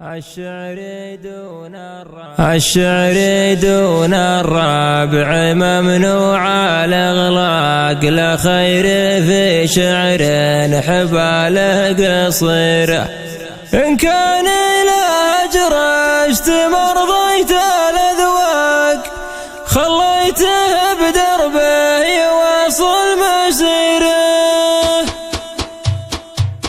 الشعر دون الرابع ممنوع الإغلاق، لا خير في شعر حباله قصيرة. إن كان لا أجرشت مرضيت الأذواق، خليته بدربه يواصل مسيره.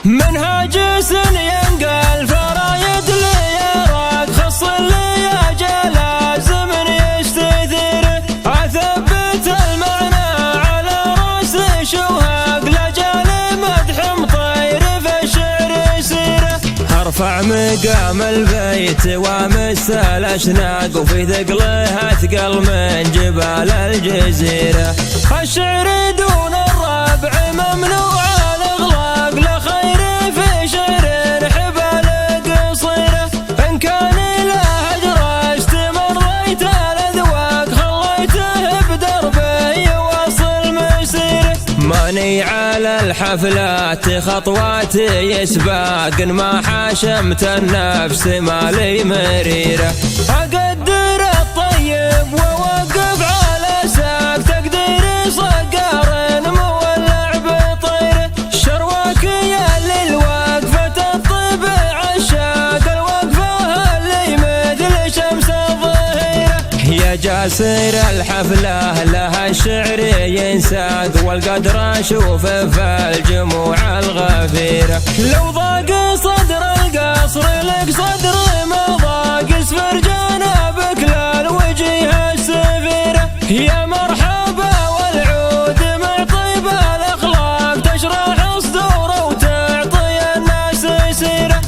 منهاج ينقل فرايد ليراق، خص لي أجل الزمن يستثيره. أثبت المعنى على رأس شوهق، لجال مدح مطير في الشعر سيره. ارفع مقام البيت وامس الأشناق، وفي ثقله أثقل من جبال الجزيرة. الشعر دون الرابع ممنوع الإغلاق، لا خير في شعر حباله قصيرة. إن كان له أجرشت مرضيت الأذواق، خليته بدربه يواصل مسيره. ماني على الحفلات خطواتي يسباق، ما حاشمت النفس مالي مريرة. أقدر الطيب ووقف على ساق، تقدير صقار مولع بطيره. شرواك يا للوقفة الطبع الشاق، الوقفة اللي مثل شمس الظهيرة. يا جاسر الحفلة لها الشعر ينساق، والقدر أشوف في الجموع الغفيرة. لو ضاق صدر القصر لك صدر ما ضاق، اسفر جنابك للوجيه السفيرة. يا مرحبا والعود مع طيب الأخلاق، تشرح الصدور وتعطي الناس سيرة.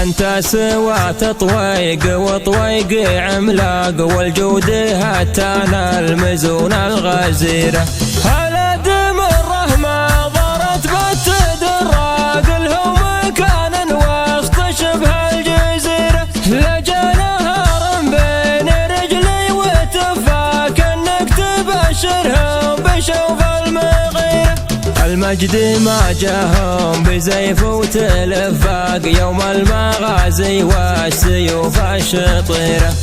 أنت سوى تطويق وطويق عملاق، والجود هتانا المزون الغزيرة. هلا دم الرحمة ضرت بالتدراق، الهم كان وسط شبه الجزيرة. لجا نهار بين رجلي وتفاك، انك تبشرهم بشوف المغيرة. المجد ما جاهم بزيف وتلفاق، يوم المغازي والسيوف الشطيرة.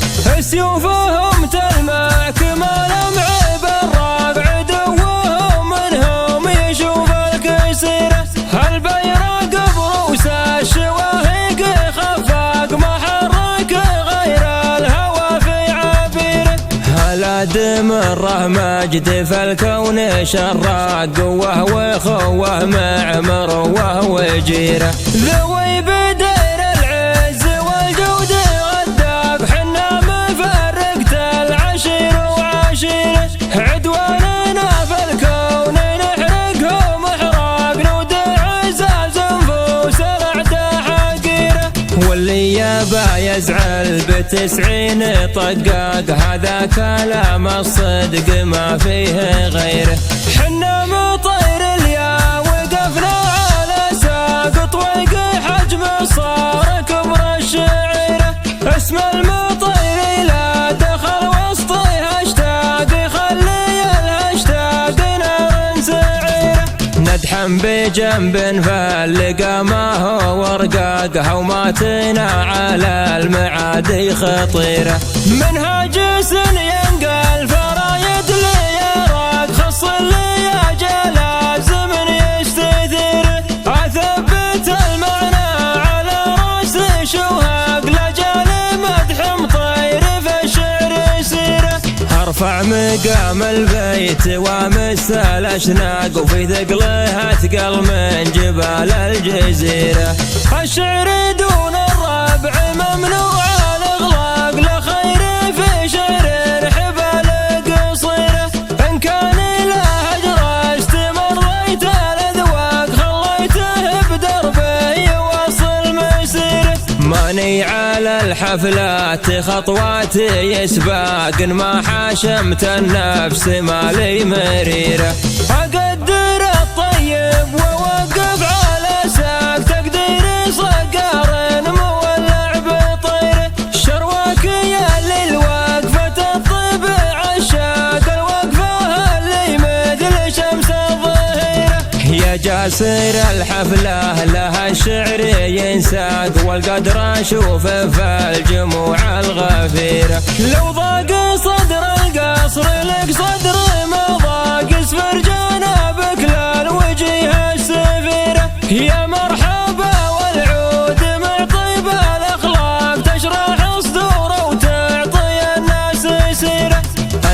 سيوفهم تلمع كما لمع براق، عدوهم منهم يشوف الكسيرة. البيراق بروس الشواهق خفاق، ما حرك غير الهوى في عبيره. هلا دمره مجد في الكون شراق، وهو خوه معمر وهو جيره. ذوي بدير العز والجود غداق، حنا مفرقت العشير وعشيره. عدواننا في الكون نحرقهم احراق، نودع عزاز نفوس الاعداء حقيره. واللي يبا يزعل ب90 طقاق، هذا كلام الصدق ما فيه غيره. حنا مطير اليا وقفنا على ساق، طويق حجم صار كبر الشعيره. اسم المطير لا دخل وسطها اشتاق، يخلي الاشتاق نار سعيره. ندحم بجنب فاللقى ما هو ورقاق، هوماتنا على المعادي خطيره. منهاج ينقل فرايد ليراق، خص لي أجل الزمن يستثيره. أثبت المعنى على رأس شوهق، لجال مدح مطير في الشعر سيره. ارفع مقام البيت وامس الأشناق، وفي ثقله أثقل من جبال الجزيرة. الشعر دون الرابع ممنوع الإغلاق، لا خير في شعر حباله قصيرة. إن كان له أجرشت مرضيت الأذواق، خليته بدربه يواصل مسيره. ماني على الحفلات خطواتي يسباق، ما حاشمت النفس مالي مريرة. أقدر الطيب ووقف على ساق، تقدير صقار مولع بطيره. شرواك يا للوقفة الطبع الشاق، الوقفة اللي مثل شمس الظهيرة. يا تياسر الحفلة لها الشعر ينساق والقدر اشوف في الجموع الغفيرة. لو ضاق صدر القصر لك صدر ما ضاق اسفر جنابك للوجيه السفيرة. يا مرحبا والعود مع طيب الاخلاق تشرح صدوره وتعطي الناس سيرة.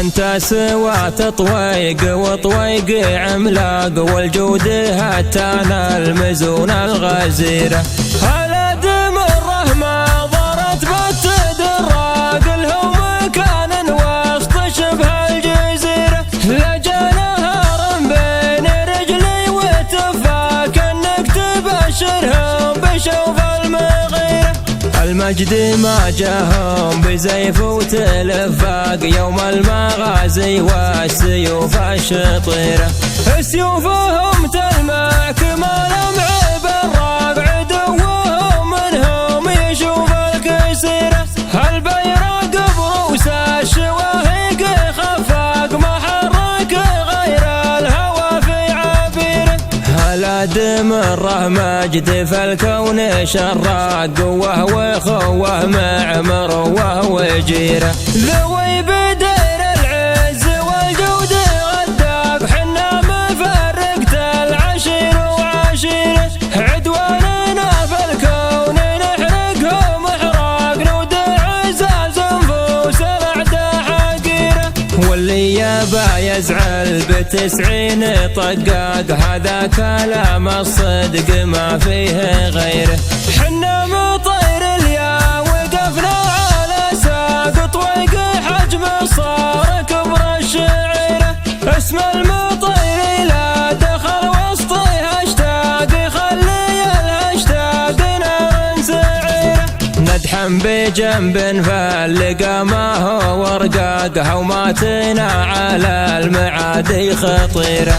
انت سوات طويق وطويق عملاق والجود هتانا المزون الغزيرة. هلا دم الرحمة ضرت بالتدراق لهم مكان وسط شبه الجزيرة. لجا نهار بين رجلي وتفاك انك تبشرهم بشوف المغيرة. المجد ما جاهم بزيف وتلفاق يوم المغازي والسيوف الشطيرة. سيوفهم تلمع كما لمع بالراق عدوهم منهم يشوف الكسيرة. البيرق بروس الشواهق خفاق ما حرك غير الهوى في عبيره. هلا دم الرحمة مجد في الكون شراق وهو خوه مع مروه وجيره. ذوي بدير العز والجود غداق حنا مفرقت العشير وعشيره. عدواننا في الكون نحرقهم احراق نودع عزاز نفوس الاعداء حقيره. واللي يبا يزعل ب90 طقاق هذا كلام الصدق ما فيه غيره. حنا مطير اليا وقفنا على ساق طويق حجم صار كبر الشعيره. اسم المطير لا دخل وسطي هاشتاق يخلي الهاشتاق نار سعيره. ندحم بجنب فاللقى ما هو ورقاق هوماتنا على المعادي خطيره.